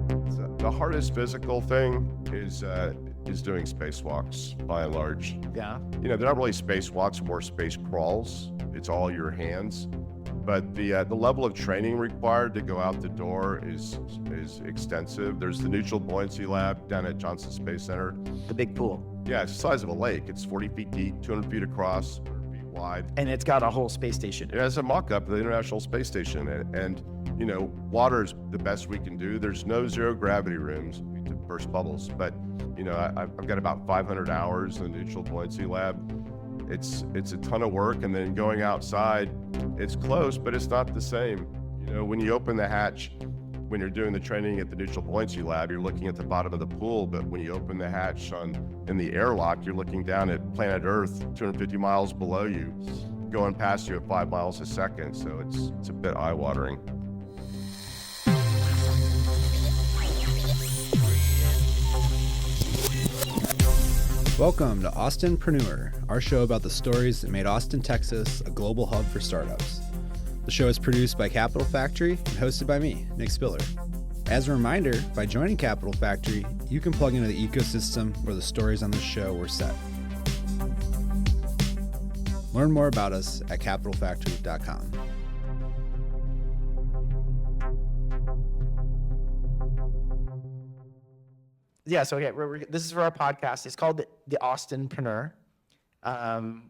So the hardest physical thing is doing spacewalks by and large. Yeah. They're not really spacewalks, more space crawls. It's all your hands. But the level of training required to go out the door is extensive. There's the Neutral Buoyancy Lab down at Johnson Space Center. The big pool. Yeah, it's the size of a lake. It's 40 feet deep, 200 feet across, 100 feet wide. And it's got a whole space station. It has a mock-up of the International Space Station. And water is the best we can do. There's no zero gravity rooms to burst bubbles. But, I've got about 500 hours in the Neutral Buoyancy Lab. It's a ton of work, and then going outside, it's close, but it's not the same. When you open the hatch, when you're doing the training at the Neutral Buoyancy Lab, you're looking at the bottom of the pool, but when you open the hatch in the airlock, you're looking down at planet Earth, 250 miles below you, going past you at 5 miles a second. So it's a bit eye-watering. Welcome to Austinpreneur, our show about the stories that made Austin, Texas a global hub for startups. The show is produced by Capital Factory and hosted by me, Nick Spiller. As a reminder, by joining Capital Factory, you can plug into the ecosystem where the stories on this show were set. Learn more about us at capitalfactory.com. Yeah, so this is for our podcast. It's called the Austinpreneur. I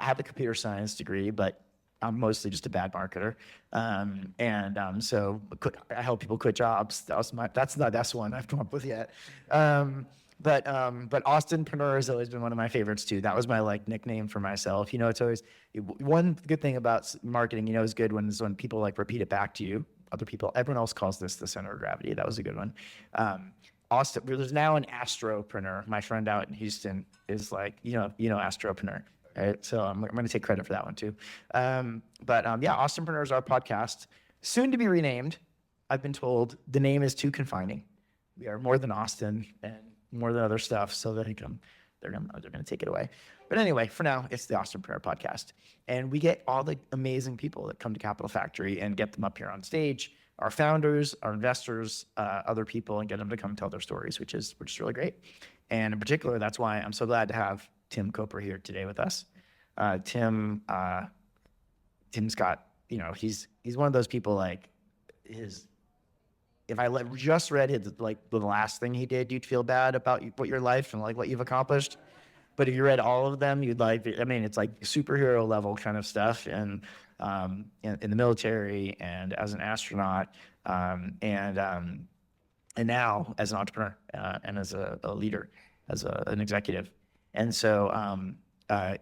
have a computer science degree, but I'm mostly just a bad marketer. So I help people quit jobs. That's the best one I've come up with yet. But Austinpreneur has always been one of my favorites too. That was my nickname for myself. It's always one good thing about marketing. Is good when people repeat it back to you. Other people, everyone else calls this the center of gravity. That was a good one. There's now an astropreneur. My friend out in Houston is astropreneur. Right? So I'm going to take credit for that one too. Austinpreneur is our podcast, soon to be renamed. I've been told the name is too confining. We are more than Austin and more than other stuff. So they're going to take it away. But anyway, for now, it's the Austinpreneur podcast, and we get all the amazing people that come to Capital Factory and get them up here on stage. Our founders, our investors, other people, and get them to come tell their stories, which is really great. And in particular, that's why I'm so glad to have Tim Kopra here today with us. Tim's got, he's one of those people if I just read his, the last thing he did, you'd feel bad about what your life and what you've accomplished. But if you read all of them, it's superhero level kind of stuff. And in the military and as an astronaut, and now as an entrepreneur and as a leader, as an executive. And so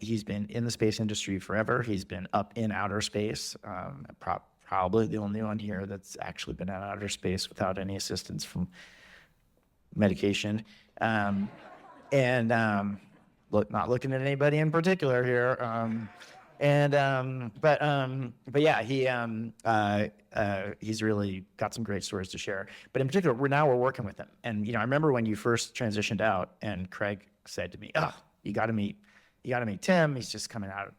he's been in the space industry forever. He's been up in outer space, probably the only one here that's actually been in outer space without any assistance from medication. Not looking at anybody in particular here. He's really got some great stories to share. But in particular, we're working with him. And I remember when you first transitioned out, and Craig said to me, "Oh, you got to meet Tim. He's just coming out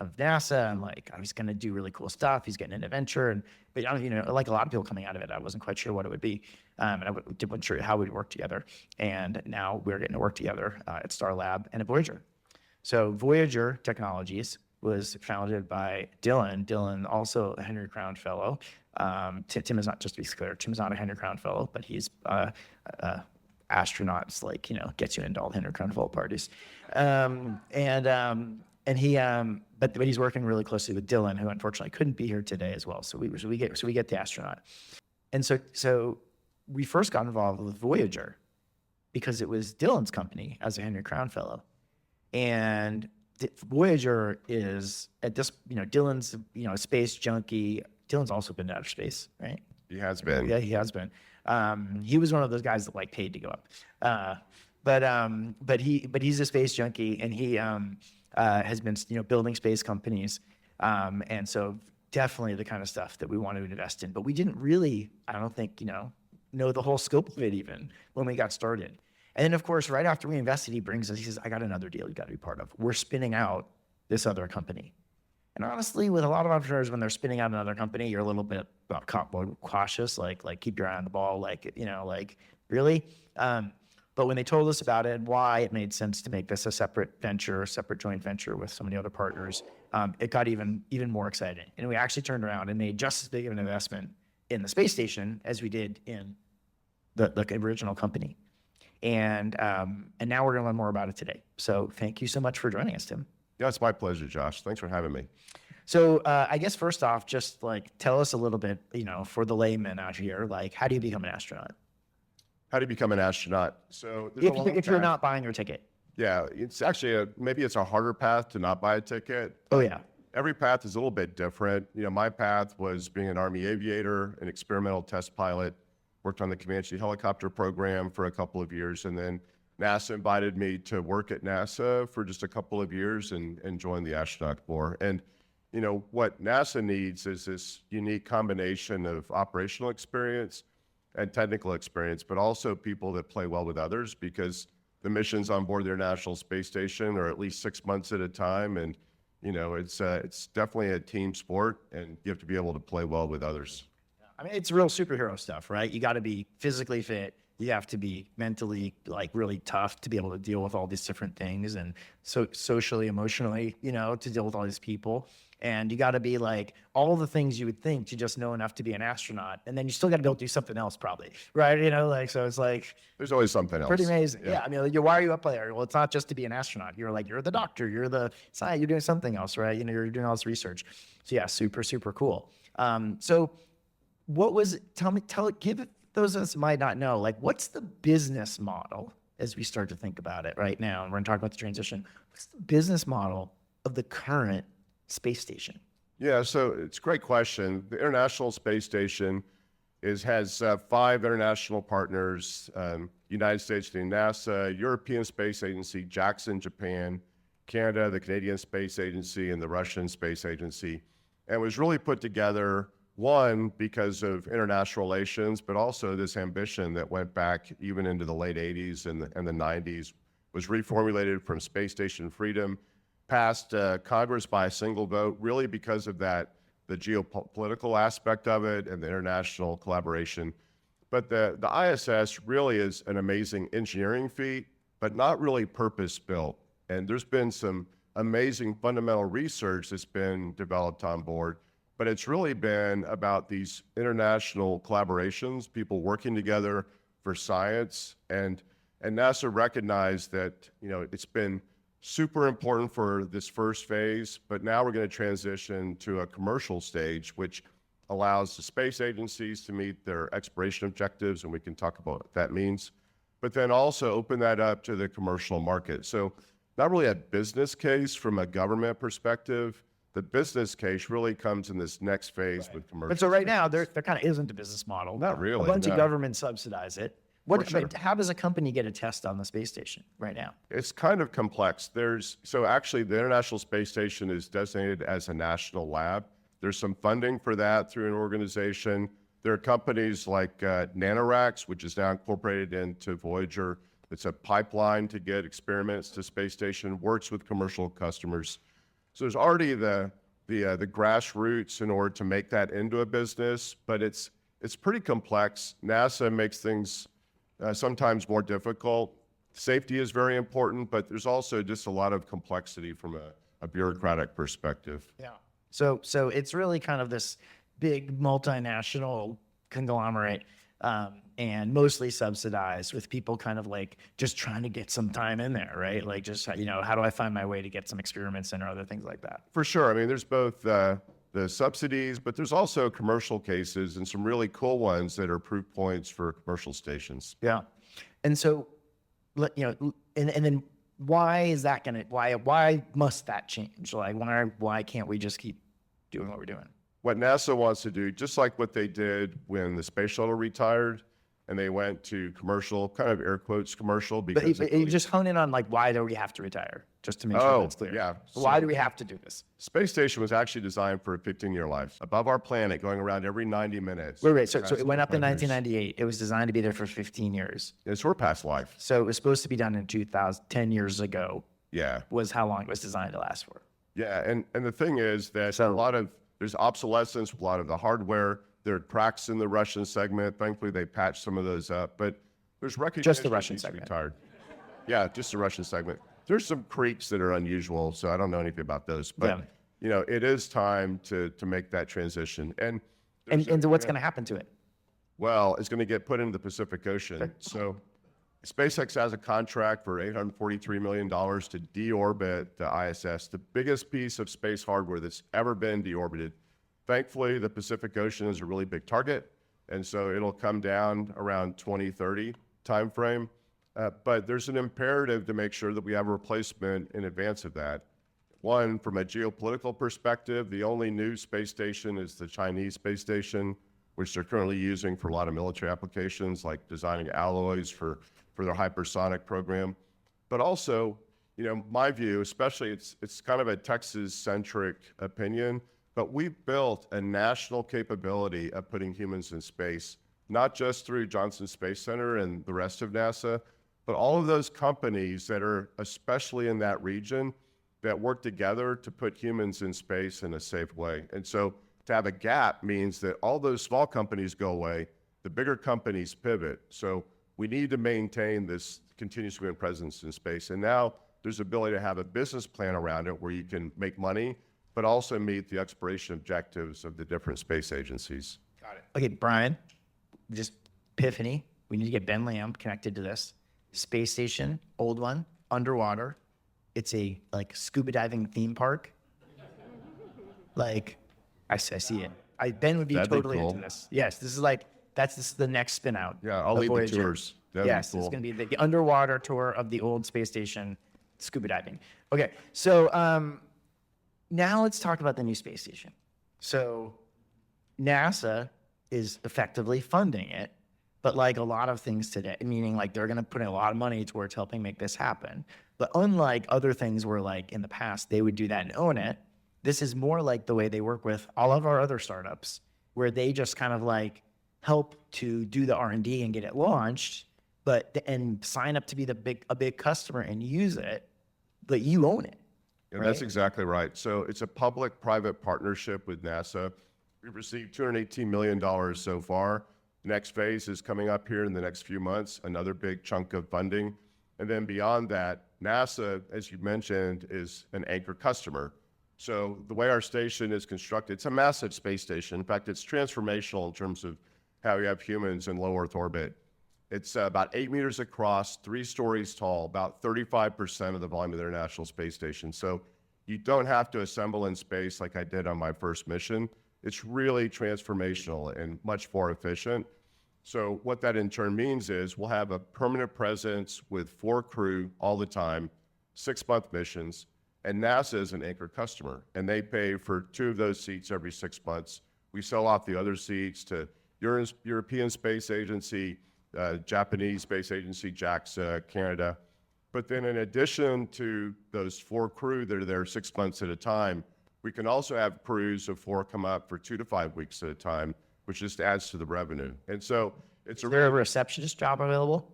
of NASA, and he's going to do really cool stuff. He's getting into venture, but like a lot of people coming out of it, I wasn't quite sure what it would be, and I wasn't sure how we'd work together. And now we're getting to work together at StarLab and at Voyager. So Voyager Technologies was founded by Dylan. Dylan, also a Henry Crown Fellow. Tim is not, just to be clear, Tim's not a Henry Crown Fellow, but he's astronauts, gets you into all the Henry Crown Fellow parties. But he's working really closely with Dylan, who unfortunately couldn't be here today as well. So we get the astronaut. And so we first got involved with Voyager because it was Dylan's company as a Henry Crown Fellow. And Voyager is at this, Dylan's, a space junkie. Dylan's also been to outer space, right? He has been. Yeah, he has been. He was one of those guys that paid to go up. But he's a space junkie, and he has been, building space companies. And so definitely the kind of stuff that we wanted to invest in, but we didn't really, I don't think, know the whole scope of it even when we got started. And then of course, right after we invested, he says, I got another deal you got to be part of. We're spinning out this other company. And honestly, with a lot of entrepreneurs, when they're spinning out another company, you're a little bit cautious, like keep your eye on the ball, really. But when they told us about it and why it made sense to make this a separate joint venture with some of the other partners, it got even more exciting. And we actually turned around and made just as big of an investment in the space station as we did in the original company. And now we're going to learn more about it today. So thank you so much for joining us, Tim. Yeah, it's my pleasure, Josh. Thanks for having me. So I guess first off, just tell us a little bit, for the layman out here, how do you become an astronaut? How do you become an astronaut? So there's a long If you're path. not buying your ticket. Yeah, it's actually maybe it's a harder path to not buy a ticket. Oh yeah. Every path is a little bit different. My path was being an Army aviator, an experimental test pilot, worked on the Comanche helicopter program for a couple of years, and then NASA invited me to work at NASA for just a couple of years and join the astronaut corps. And what NASA needs is this unique combination of operational experience and technical experience, but also people that play well with others, because the missions on board the International Space Station are at least 6 months at a time. And, it's definitely a team sport, and you have to be able to play well with others. I mean, it's real superhero stuff, right? You got to be physically fit. You have to be mentally really tough to be able to deal with all these different things, and so socially, emotionally, to deal with all these people. And you got to be all the things you would think to just know enough to be an astronaut. And then you still got to be able to do something else probably, right? So it's There's always something else. Pretty amazing. Yeah. I mean, why are you up there? Well, it's not just to be an astronaut. You're the doctor, you're the science, you're doing something else, right? You're doing all this research. So yeah, super, super cool. So what was it? Give it, those of us who might not know, what's the business model as we start to think about it right now? And we're gonna talk about the transition. What's the business model of the current space station? Yeah, so it's a great question. The International Space Station has 5 international partners: United States, NASA, European Space Agency, Jackson, Japan, Canada, the Canadian Space Agency, and the Russian Space Agency. And it was really put together, one, because of international relations, but also this ambition that went back even into the late 80s and the 90s, was reformulated from Space Station Freedom, passed Congress by a single vote, really because of that, the geopolitical aspect of it and the international collaboration. But the ISS really is an amazing engineering feat, but not really purpose-built. And there's been some amazing fundamental research that's been developed on board, but it's really been about these international collaborations, people working together for science. And NASA recognized that, it's been super important for this first phase, but now we're going to transition to a commercial stage, which allows the space agencies to meet their exploration objectives, and we can talk about what that means, but then also open that up to the commercial market. So not really a business case from a government perspective. The business case really comes in this next phase with commercial. But so right now, there kind of isn't a business model. Not really, A bunch no. of governments subsidize it. How does a company get a test on the space station right now? It's kind of complex. So actually the International Space Station is designated as a national lab. There's some funding for that through an organization. There are companies like NanoRacks, which is now incorporated into Voyager. It's a pipeline to get experiments to space station, works with commercial customers. So there's already the grassroots in order to make that into a business, but it's pretty complex. NASA makes things sometimes more difficult. Safety is very important, but there's also just a lot of complexity from a bureaucratic perspective. Yeah. So it's really kind of this big multinational conglomerate, and mostly subsidized, with people kind of just trying to get some time in there, right? How do I find my way to get some experiments in or other things like that? For sure. I mean, there's both the subsidies, but there's also commercial cases and some really cool ones that are proof points for commercial stations. Yeah. And so, and then why is that why must that change? Why can't we just keep doing what we're doing? What NASA wants to do, just like what they did when the space shuttle retired and they went to commercial, kind of air quotes commercial, because But you just hone in on why do we have to retire, just to make sure that's clear. Yeah. Why do we have to do this? Space station was actually designed for a 15-year life, above our planet, going around every 90 minutes. Wait. So it went up in 1998. It was designed to be there for 15 years. It's we're past life. So it was supposed to be done in 10 years ago. Yeah. Was how long it was designed to last for. Yeah, and the thing is that there's obsolescence with a lot of the hardware. There are cracks in the Russian segment. Thankfully, they patched some of those up, but there's recognition. Just the Russian needs to be segment. retired. Yeah, just the Russian segment. There's some creaks that are unusual, so I don't know anything about those, but it is time to make that transition. And what's going to happen to it? Well, it's going to get put into the Pacific Ocean. So SpaceX has a contract for $843 million to deorbit the ISS, the biggest piece of space hardware that's ever been deorbited. Thankfully, the Pacific Ocean is a really big target, and so it'll come down around 2030 timeframe. But there's an imperative to make sure that we have a replacement in advance of that. One, from a geopolitical perspective, the only new space station is the Chinese space station, which they're currently using for a lot of military applications, like designing alloys for their hypersonic program. But also, my view, especially it's kind of a Texas-centric opinion, but we've built a national capability of putting humans in space, not just through Johnson Space Center and the rest of NASA, but all of those companies that are, especially in that region, that work together to put humans in space in a safe way. And so to have a gap means that all those small companies go away, the bigger companies pivot. So we need to maintain this continuous human presence in space. And now there's ability to have a business plan around it where you can make money, but also meet the exploration objectives of the different space agencies. Got it. Okay, Brian, just epiphany. We need to get Ben Lamb connected to this. Space station, old one, underwater. It's a scuba diving theme park. I see it. Ben would be That'd be totally cool. into this. Yes, this is the next spin out. Yeah, I'll lead Voyager. the tours. That'd Yes, be cool. it's going to be the underwater tour of the old space station, scuba diving. Okay, so now let's talk about the new space station. So NASA is effectively funding it, but like a lot of things today, meaning they're going to put in a lot of money towards helping make this happen. But unlike other things where in the past they would do that and own it, this is more like the way they work with all of our other startups, where they just kind of help to do the R&D and get it launched, and sign up to be a big customer and use it, but you own it. Yeah, that's exactly right. So it's a public-private partnership with NASA. We've received $218 million so far. The next phase is coming up here in the next few months, another big chunk of funding. And then beyond that, NASA, as you mentioned, is an anchor customer. So the way our station is constructed, it's a massive space station. In fact, it's transformational in terms of how you have humans in low Earth orbit. It's about 8 meters across, 3 stories tall, about 35% of the volume of the International Space Station. So you don't have to assemble in space like I did on my first mission. It's really transformational and much more efficient. So what that in turn means is we'll have a permanent presence with 4 crew all the time, 6-month missions, and NASA is an anchor customer, and they pay for 2 of those seats every 6 months. We sell off the other seats to European Space Agency, Japanese Space Agency, JAXA, Canada. But then in addition to those 4 crew that are there 6 months at a time, we can also have crews of 4 come up for 2 to 5 weeks at a time, which just adds to the revenue. And so it's Is there a receptionist job available?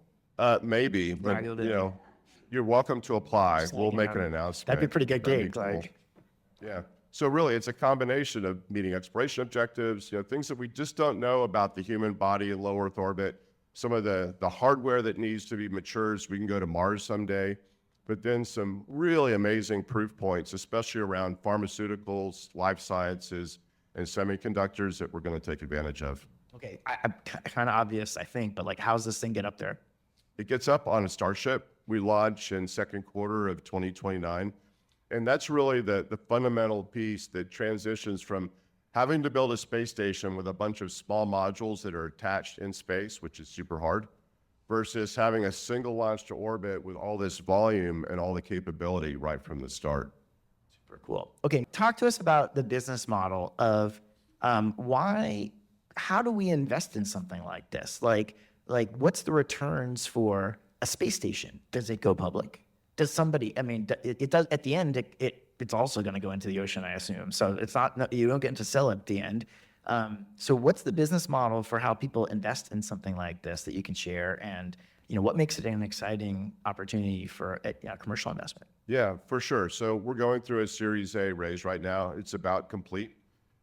maybe, but you're welcome to apply. We'll make an announcement. That'd be a pretty good That'd be gig. cool. Yeah. So really, it's a combination of meeting exploration objectives, things that we just don't know about the human body in low Earth orbit, some of the hardware that needs to be matured so we can go to Mars someday, but then some really amazing proof points, especially around pharmaceuticals, life sciences, and semiconductors that we're going to take advantage of. Okay, kind of obvious, I think, but how's this thing get up there? It gets up on a Starship. We launch in second quarter of 2029. And that's really the fundamental piece that transitions from having to build a space station with a bunch of small modules that are attached in space, which is super hard, versus having a single launch to orbit with all this volume and all the capability right from the start. Super cool. Okay, talk to us about the business model of how do we invest in something like this? What's the returns for a space station? Does it go public? Does somebody, it does, at the end, it's also going to go into the ocean, I assume. So it's not, you don't get to sell it at the end. So what's the business model for how people invest in something like this that you can share? And, what makes it an exciting opportunity for commercial investment? Yeah, for sure. So we're going through a Series A raise right now. It's about complete.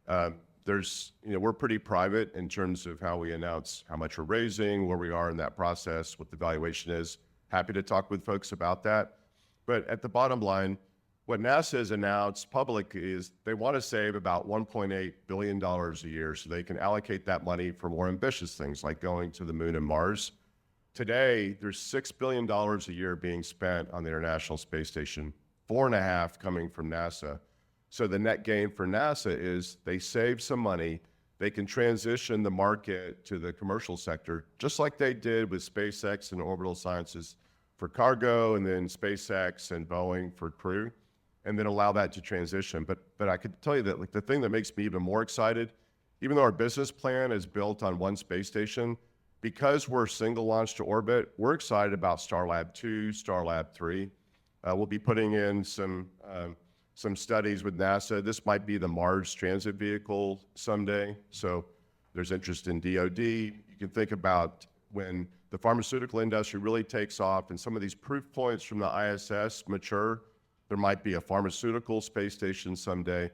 We're pretty private in terms of how we announce how much we're raising, where we are in that process, what the valuation is. Happy to talk with folks about that. But at the bottom line, what NASA has announced publicly is they want to save about $1.8 billion a year so they can allocate that money for more ambitious things like going to the moon and Mars. Today, there's $6 billion a year being spent on the International Space Station, 4.5 coming from NASA. So the net gain for NASA is they save some money. They can transition the market to the commercial sector, just like they did with SpaceX and Orbital Sciences for cargo, and then SpaceX and Boeing for crew, and then allow that to transition. But I could tell you that the thing that makes me even more excited, even though our business plan is built on one space station, because we're single launch to orbit, we're excited about StarLab 2, StarLab 3. We'll be putting in some studies with NASA. This might be the Mars transit vehicle someday. So there's interest in DoD. You can think about when the pharmaceutical industry really takes off and some of these proof points from the ISS mature, there might be a pharmaceutical space station someday.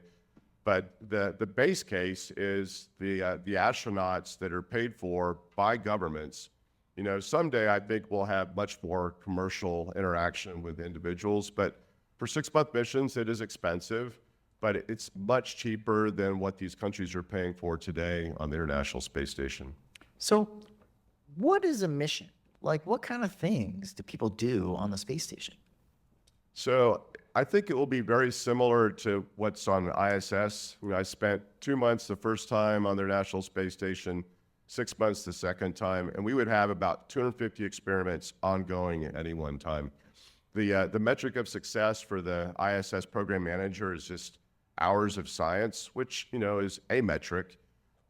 But the base case is the astronauts that are paid for by governments. Someday I think we'll have much more commercial interaction with individuals, but for 6-month missions, it is expensive, but it's much cheaper than what these countries are paying for today on the International Space Station. So what is a mission? Like, what kind of things do people do on the space station? So I think it will be very similar to what's on the ISS. I spent 2 months the first time on the International Space Station, 6 months the second time, and we would have about 250 experiments ongoing at any one time. The metric of success for the ISS program manager is just hours of science, which is a metric.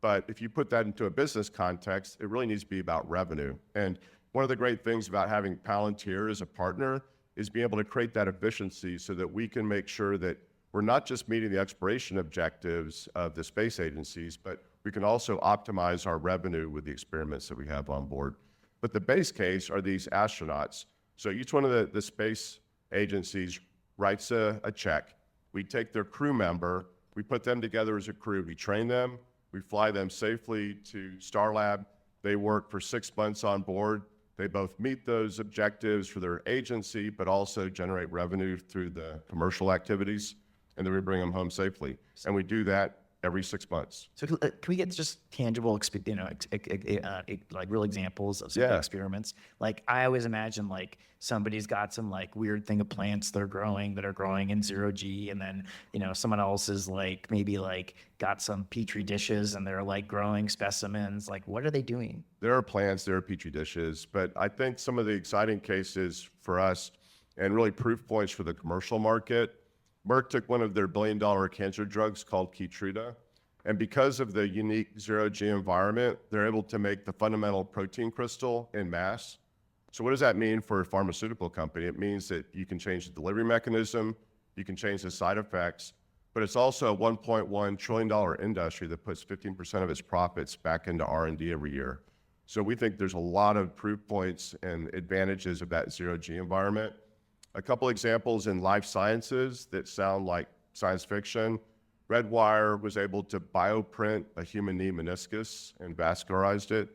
But if you put that into a business context, it really needs to be about revenue. And one of the great things about having Palantir as a partner is being able to create that efficiency so that we can make sure that we're not just meeting the exploration objectives of the space agencies, but we can also optimize our revenue with the experiments that we have on board. But the base case are these astronauts. So each one of the space agencies writes a check. We take their crew member, we put them together as a crew, we train them, we fly them safely to StarLab. They work for 6 months on board. They both meet those objectives for their agency, but also generate revenue through the commercial activities, and then we bring them home safely. And we do that every 6 months. So can we get just tangible, like real examples of some of the experiments? Like I always imagine like somebody's got some like weird thing of plants that are growing in 0G, and then someone else is like maybe like got some petri dishes and they're like growing specimens. Like what are they doing? There are plants, there are petri dishes, but I think some of the exciting cases for us and really proof points for the commercial market. Merck took one of their billion-dollar cancer drugs called Keytruda, and because of the unique 0G environment, they're able to make the fundamental protein crystal in mass. So what does that mean for a pharmaceutical company? It means that you can change the delivery mechanism, you can change the side effects, but it's also a $1.1 trillion industry that puts 15% of its profits back into R&D every year. So we think there's a lot of proof points and advantages of that 0G environment. A couple examples in life sciences that sound like science fiction. Redwire was able to bioprint a human knee meniscus and vascularized it.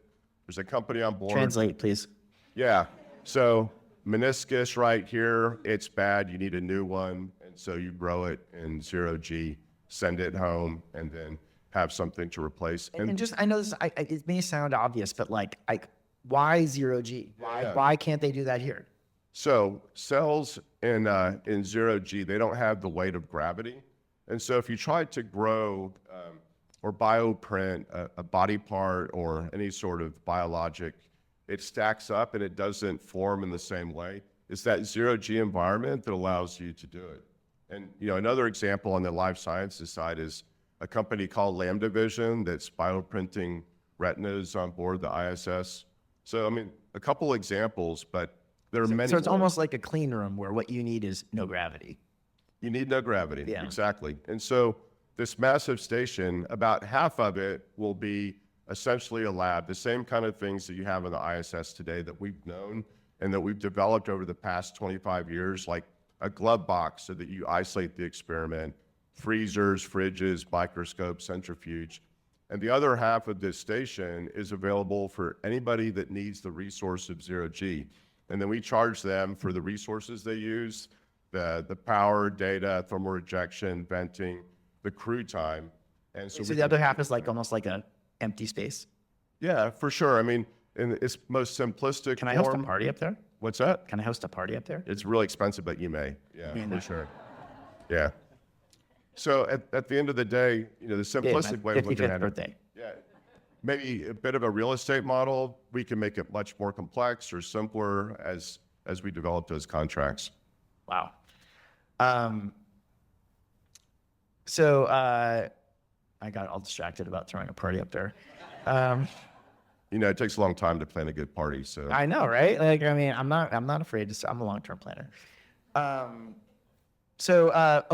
There's a company on board. Translate, please. Yeah. So meniscus right here, it's bad. You need a new one. And so you grow it in 0G, send it home, and then have something to replace. And just, I know this, it may sound obvious, but like, why 0G? Why can't they do that here? So cells in 0G, they don't have the weight of gravity. And so if you try to grow or bioprint a body part or any sort of biologic, it stacks up and it doesn't form in the same way. It's that 0G environment that allows you to do it. And another example on the life sciences side is a company called Lambda Vision that's bioprinting retinas on board the ISS. So, I mean, a couple examples, but there are many. So it's almost like a clean room where what you need is no gravity. You need no gravity, Yeah. exactly. And so this massive station, about half of it will be essentially a lab, the same kind of things that you have in the ISS today that we've known and that we've developed over the past 25 years, like a glove box so that you isolate the experiment, freezers, fridges, microscopes, centrifuge. And the other half of this station is available for anybody that needs the resource of zero G. And then we charge them for the resources they use, the power, data, thermal rejection, venting, the crew time. And So the other half is like almost like a empty space. Yeah, for sure. I mean, in its most simplistic Can I host a form. party up there? What's that? Can I host a party up there? It's really expensive, but you may. Yeah, mean for that. sure. Yeah. So at the end of the day, you know, the simplistic way of looking 55th at it, birthday. yeah, maybe a bit of a real estate model. We can make it much more complex or simpler as we develop those contracts. Wow. So I got all distracted about throwing a party up there. You know, it takes a long time to plan a good party. So I know, right? Like, I mean, I'm not afraid to. I'm a long-term planner. Oh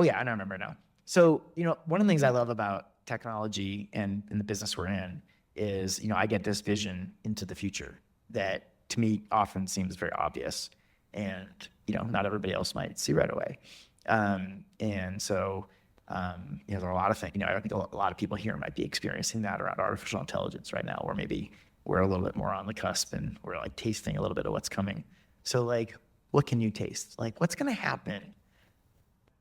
yeah, I remember now. So, you know, one of the things I love about technology and in the business we're in is, you know, I get this vision into the future that to me often seems very obvious, and you know, not everybody else might see right away. And so, you know, there are a lot of things. You know, I think a lot of people here might be experiencing that around artificial intelligence right now, or maybe we're a little bit more on the cusp and we're like tasting a little bit of what's coming. So, like, what can you taste? Like, what's going to happen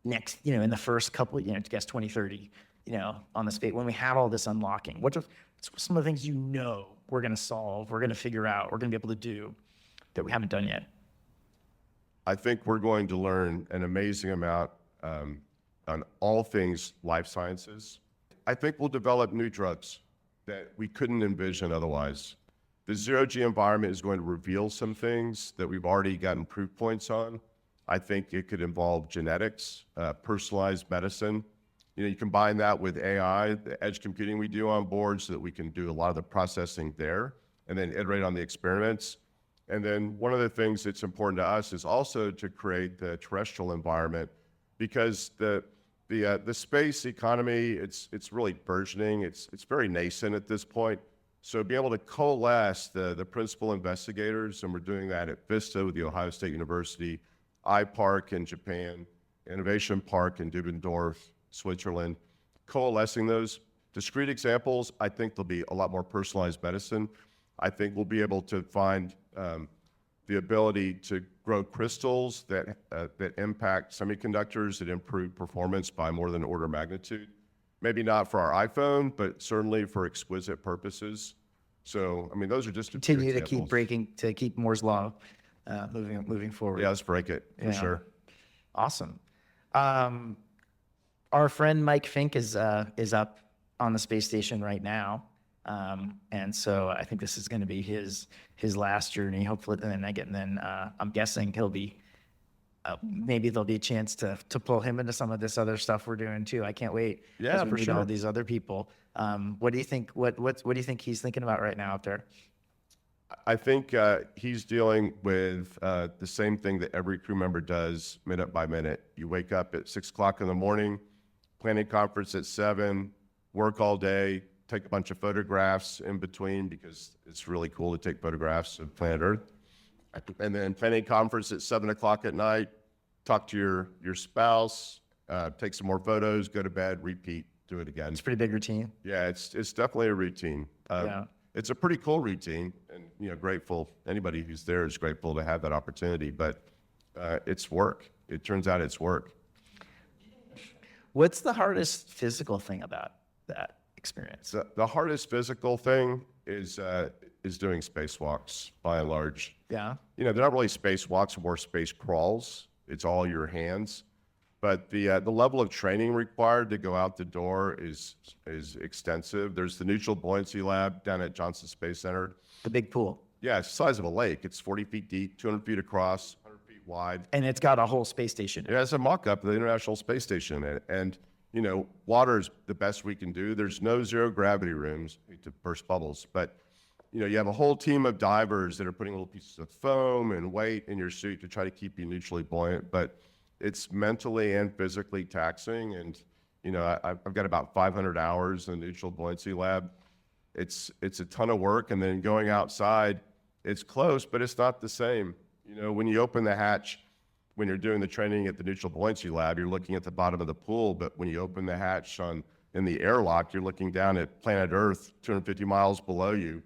next, you know, in the first couple, you know, to guess 2030, you know, on the space, when we have all this unlocking, what's some of the things, you know, we're going to solve, we're going to figure out, we're going to be able to do that we haven't done yet? I think we're going to learn an amazing amount on all things life sciences. I think we'll develop new drugs that we couldn't envision otherwise. The zero-G environment is going to reveal some things that we've already gotten proof points on. I think it could involve genetics, personalized medicine. You know, you combine that with AI, the edge computing we do on board, so that we can do a lot of the processing there and then iterate on the experiments. And then one of the things that's important to us is also to create the terrestrial environment, because the space economy, it's really burgeoning. It's very nascent at this point. So be able to coalesce the principal investigators, and we're doing that at Vista with the Ohio State University, iPark in Japan, Innovation Park in Dubendorf, Switzerland, coalescing those discrete examples. I think there'll be a lot more personalized medicine. I think we'll be able to find the ability to grow crystals that impact semiconductors, that improve performance by more than order of magnitude. Maybe not for our iPhone, but certainly for exquisite purposes. So, I mean, those are just Continue to keep Moore's law moving forward. Yeah, let's break it for sure. Awesome. Our friend Mike Fink is up on the space station right now. And so I think this is going to be his last journey, hopefully. And then I'm guessing he'll be, maybe there'll be a chance to pull him into some of this other stuff we're doing too. I can't wait. Yeah, as we for meet sure. all these other people. What do you think? What do you think he's thinking about right now up there? I think he's dealing with the same thing that every crew member does minute by minute. You wake up at 6 o'clock in the morning, planning conference at 7, work all day, take a bunch of photographs in between because it's really cool to take photographs of planet Earth. And then planning conference at 7 o'clock at night, talk to your spouse, take some more photos, go to bed, repeat, do it again. It's a pretty big routine. Yeah, it's definitely a routine. Yeah. It's a pretty cool routine, and you know, grateful. Anybody who's there is grateful to have that opportunity. But it's work. It turns out it's work. What's the hardest physical thing about that experience? The hardest physical thing is doing spacewalks by and large. Yeah. You know, they're not really spacewalks, more space crawls. It's all your hands. But the level of training required to go out the door is extensive. There's the Neutral Buoyancy Lab down at Johnson Space Center. The big pool. Yeah, it's the size of a lake. It's 40 feet deep, 200 feet across, 100 feet wide. And it's got a whole space station. It has a mock-up of the International Space Station. And you know, water's the best we can do. There's no zero gravity rooms to burst bubbles. But you know, you have a whole team of divers that are putting little pieces of foam and weight in your suit to try to keep you neutrally buoyant. But it's mentally and physically taxing, and You know, I've got about 500 hours in the neutral buoyancy lab. It's a ton of work, and then going outside, it's close, but it's not the same. You know, when you open the hatch, when you're doing the training at the neutral buoyancy lab, you're looking at the bottom of the pool, but when you open the hatch in the airlock, you're looking down at planet Earth 250 miles below you,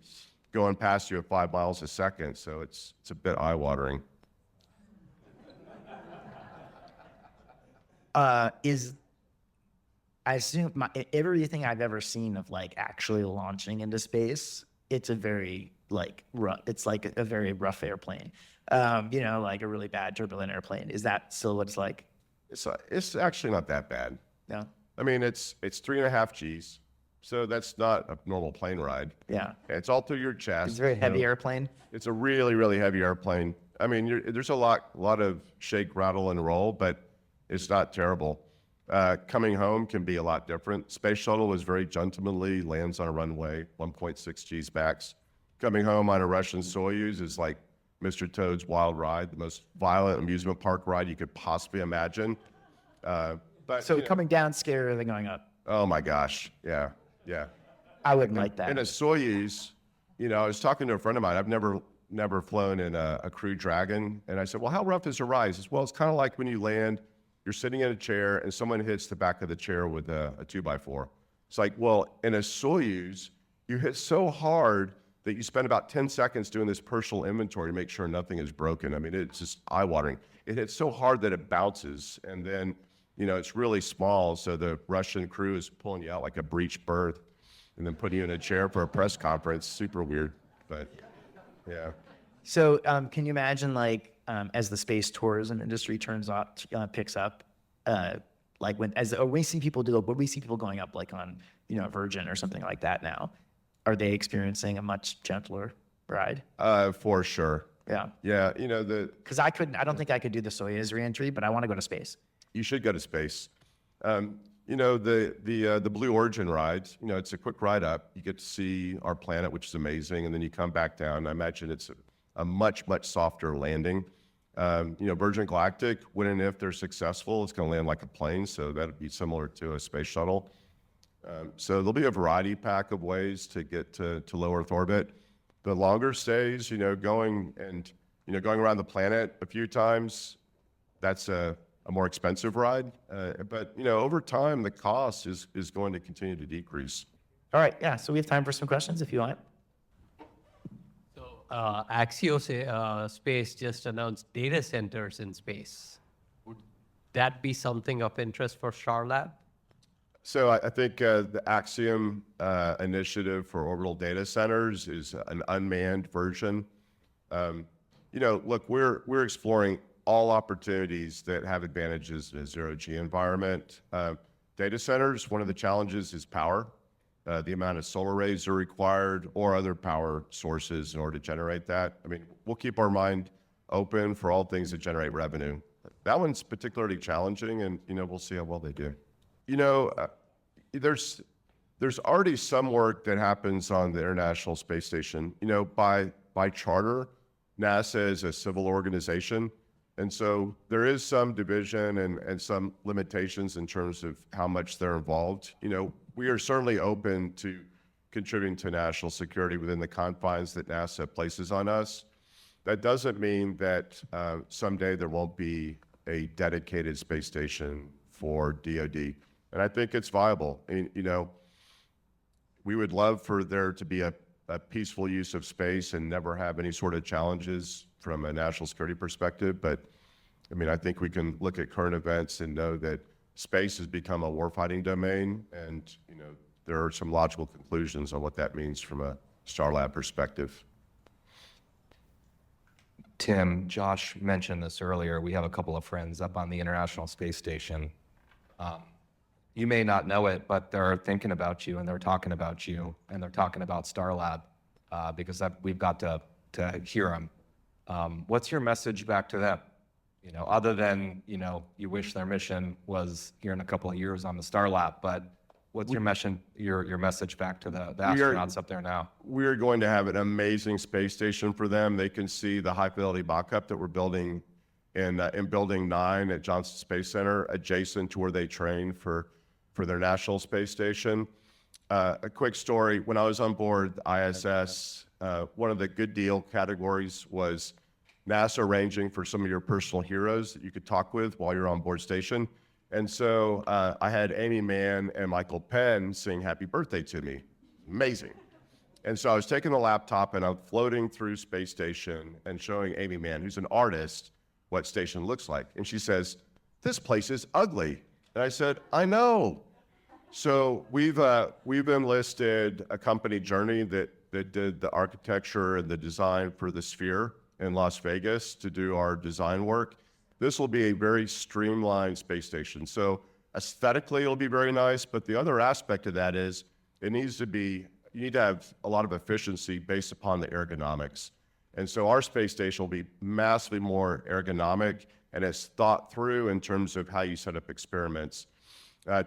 going past you at 5 miles a second. So it's a bit eye-watering. I assume everything I've ever seen of like actually launching into space, it's a very like rough. It's like a very rough airplane. You know, like a really bad turbulent airplane. Is that still what it's like? It's actually not that bad. Yeah. I mean, it's 3.5 Gs, so that's not a normal plane ride. Yeah. It's all through your chest. It's a very heavy airplane. It's a really, really heavy airplane. I mean, there's a lot of shake, rattle, and roll, but it's not terrible. Coming home can be a lot different. Space shuttle was very gentlemanly, lands on a runway, 1.6 Gs max. Coming home on a Russian Soyuz is like Mr. Toad's Wild Ride, the most violent amusement park ride you could possibly imagine. But So coming down scarier than going up. Oh my gosh, yeah. I wouldn't like that. In a Soyuz, you know, I was talking to a friend of mine. I've never flown in a Crew Dragon, and I said, well, how rough is a ride? He says, well, it's kind of like when you land. You're sitting in a chair and someone hits the back of the chair with a 2x4. It's like, well, in a Soyuz, you hit so hard that you spend about 10 seconds doing this personal inventory to make sure nothing is broken. I mean, it's just eye-watering. It hits so hard that it bounces, and then, you know, it's really small, so the Russian crew is pulling you out like a breech berth and then putting you in a chair for a press conference. Super weird, but yeah. So can you imagine like as the space tourism industry picks up, like when we see people going up like on, you know, Virgin or something like that now, are they experiencing a much gentler ride? For sure. Yeah. Yeah, you know, Because I don't think I could do the Soyuz reentry, but I want to go to space. you should go to space. You know, the Blue Origin rides, you know, it's a quick ride up. You get to see our planet, which is amazing, and then you come back down. I imagine it's a much, much softer landing. You know, Virgin Galactic, when and if they're successful, it's going to land like a plane, so that'd be similar to a space shuttle. So there'll be a variety pack of ways to get to low Earth orbit. The longer stays, you know, going around the planet a few times, that's a more expensive ride. But, you know, over time, the cost is going to continue to decrease. All right. Yeah. So we have time for some questions if you want. Axios Space just announced data centers in space. Would that be something of interest for StarLab? So I think the Axiom initiative for orbital data centers is an unmanned version. You know, look, we're exploring all opportunities that have advantages in a zero-G environment. Data centers, one of the challenges is power. The amount of solar arrays are required or other power sources in order to generate that. I mean, we'll keep our mind open for all things that generate revenue. That one's particularly challenging, and, you know, we'll see how well they do. You know, there's already some work that happens on the International Space Station. You know, by charter, NASA is a civil organization, and so there is some division and some limitations in terms of how much they're involved. You know, we are certainly open to contributing to national security within the confines that NASA places on us. That doesn't mean that someday there won't be a dedicated space station for DoD. And I think it's viable. And, you know, we would love for there to be a peaceful use of space and never have any sort of challenges from a national security perspective. But, I mean, I think we can look at current events and know that space has become a warfighting domain. And, you know, there are some logical conclusions on what that means from a StarLab perspective. Tim, Josh mentioned this earlier. We have a couple of friends up on the International Space Station. You may not know it, but they're thinking about you, and they're talking about you, and they're talking about StarLab because we've got to hear them. What's your message back to them? You know, other than, you know, you wish their mission was here in a couple of years on the StarLab, but what's your message back to the astronauts up there now? We're going to have an amazing space station for them. They can see the high-fidelity mock-up that we're building in Building 9 at Johnson Space Center, adjacent to where they train for for their National Space Station. A quick story, when I was on board the ISS, one of the good deal categories was NASA arranging for some of your personal heroes that you could talk with while you're on board station. And so I had Amy Mann and Michael Penn sing happy birthday to me. Amazing. And so I was taking the laptop and I'm floating through space station and showing Amy Mann, who's an artist, what station looks like. And she says, "This place is ugly." And I said, "I know." So we've enlisted a company, Journey, that did the architecture and the design for the Sphere in Las Vegas to do our design work. This will be a very streamlined space station. So aesthetically, it'll be very nice, but the other aspect of that is you need to have a lot of efficiency based upon the ergonomics. And so our space station will be massively more ergonomic, and it's thought through in terms of how you set up experiments.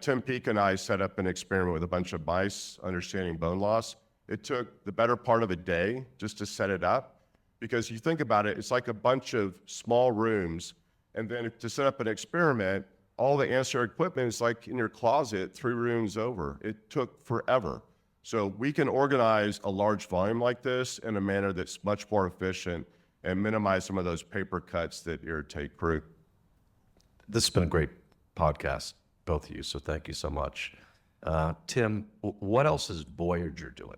Tim Peake and I set up an experiment with a bunch of mice understanding bone loss. It took the better part of a day just to set it up, because you think about it, it's like a bunch of small rooms, and then to set up an experiment, all the ancillary equipment is like in your closet 3 rooms over. It took forever. So we can organize a large volume like this in a manner that's much more efficient and minimize some of those paper cuts that irritate crew. This has been a great podcast, both of you, so thank you so much. Tim, what else is Voyager doing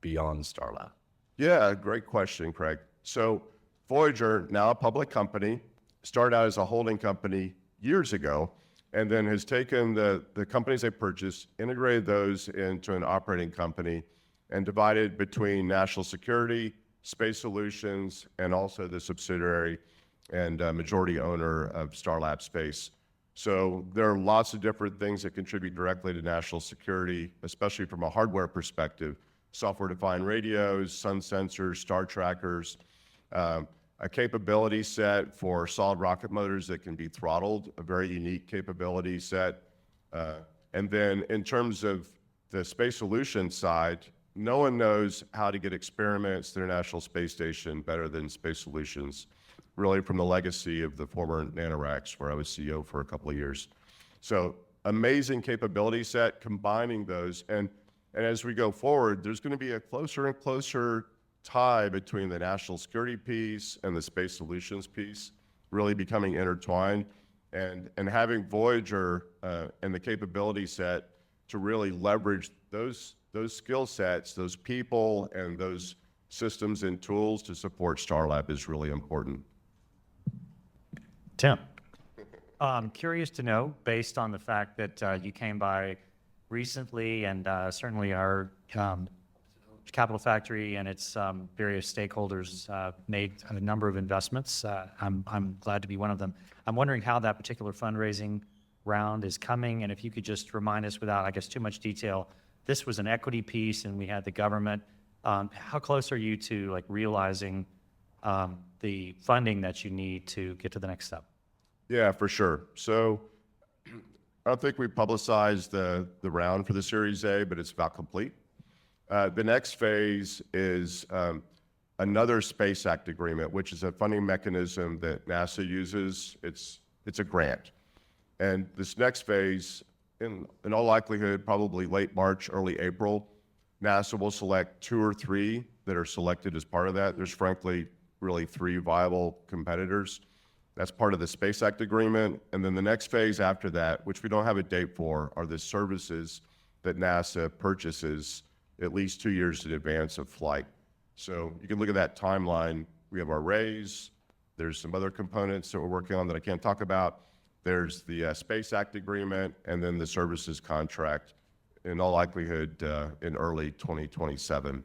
beyond StarLab? Yeah, great question, Craig. So Voyager, now a public company, started out as a holding company years ago, and then has taken the companies they purchased, integrated those into an operating company, and divided between national security, space solutions, and also the subsidiary and majority owner of StarLab Space. So there are lots of different things that contribute directly to national security, especially from a hardware perspective. Software-defined radios, sun sensors, star trackers, a capability set for solid rocket motors that can be throttled, a very unique capability set. And then in terms of the space solutions side, no one knows how to get experiments to the International Space Station better than Space Solutions, really from the legacy of the former NanoRacks, where I was CEO for a couple of years. So amazing capability set, combining those. And as we go forward, there's going to be a closer and closer tie between the national security piece and the space solutions piece, really becoming intertwined, and having Voyager and the capability set to really leverage those skill sets, those people, and those systems and tools to support StarLab is really important. Tim, I'm curious to know, based on the fact that you came by recently, and certainly our Capital Factory and its various stakeholders made a number of investments. I'm glad to be one of them. I'm wondering how that particular fundraising round is coming, and if you could just remind us, without, I guess, too much detail, this was an equity piece, and we had the government. How close are you to like realizing the funding that you need to get to the next step? Yeah, for sure. So I don't think we publicized the round for the Series A, but it's about complete. The next phase is another Space Act agreement, which is a funding mechanism that NASA uses. It's a grant. And this next phase, in all likelihood, probably late March, early April, NASA will select 2 or 3 that are selected as part of that. There's frankly really 3 viable competitors. That's part of the Space Act agreement. And then the next phase after that, which we don't have a date for, are the services that NASA purchases at least 2 years in advance of flight. So you can look at that timeline. We have our raise. There's some other components that we're working on that I can't talk about. There's the Space Act agreement, and then the services contract, in all likelihood, in early 2027.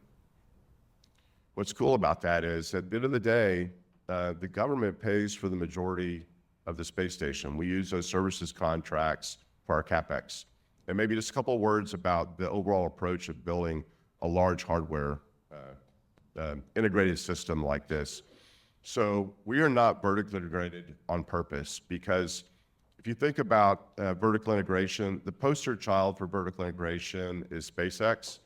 What's cool about that is, at the end of the day, the government pays for the majority of the space station. We use those services contracts for our CapEx. And maybe just a couple of words about the overall approach of building a large hardware integrated system like this. So we are not vertically integrated on purpose, because if you think about vertical integration, the poster child for vertical integration is SpaceX.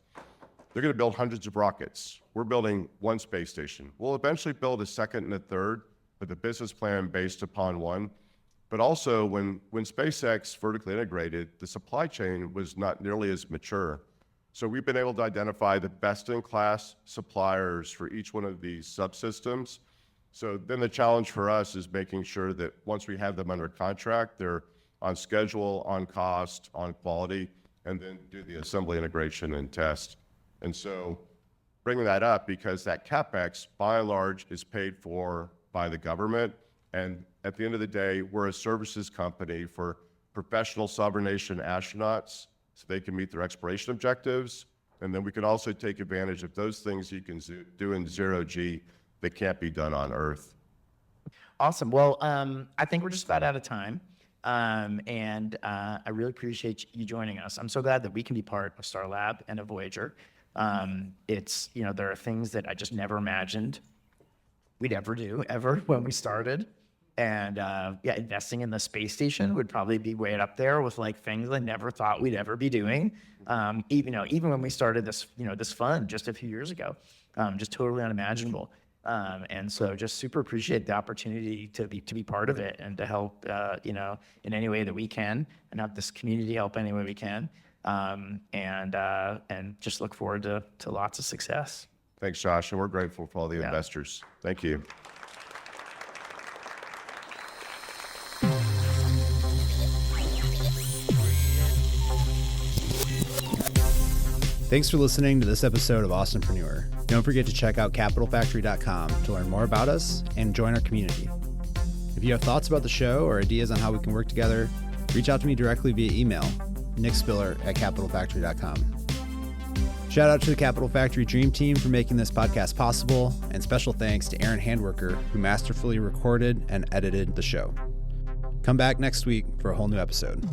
They're going to build hundreds of rockets. We're building 1 space station. We'll eventually build a second and a third, but the business plan based upon 1. But also, when SpaceX vertically integrated, the supply chain was not nearly as mature. So we've been able to identify the best-in-class suppliers for each one of these subsystems. So then the challenge for us is making sure that once we have them under contract, they're on schedule, on cost, on quality, and then do the assembly, integration, and test. And so bringing that up because that CapEx, by and large, is paid for by the government. And at the end of the day, we're a services company for professional sovereign nation astronauts so they can meet their exploration objectives. And then we can also take advantage of those things you can do in zero-G that can't be done on Earth. Awesome. Well, I think we're just about out of time. I really appreciate you joining us. I'm so glad that we can be part of StarLab and of Voyager. It's, there are things that I just never imagined we'd ever do, ever, when we started. And investing in the space station would probably be way up there with like things I never thought we'd ever be doing. Even when we started this, this fund just a few years ago, just totally unimaginable. And so just super appreciate the opportunity to be part of it and to help, in any way that we can and have this community help any way we can. And just look forward to lots of success. Thanks, Josh. And we're grateful for all the investors. Thank you. Thanks for listening to this episode of Austinpreneur. Don't forget to check out capitalfactory.com to learn more about us and join our community. If you have thoughts about the show or ideas on how we can work together, reach out to me directly via email, nickspiller@capitalfactory.com. Shout out to the Capital Factory Dream Team for making this podcast possible, and special thanks to Aaron Handworker, who masterfully recorded and edited the show. Come back next week for a whole new episode.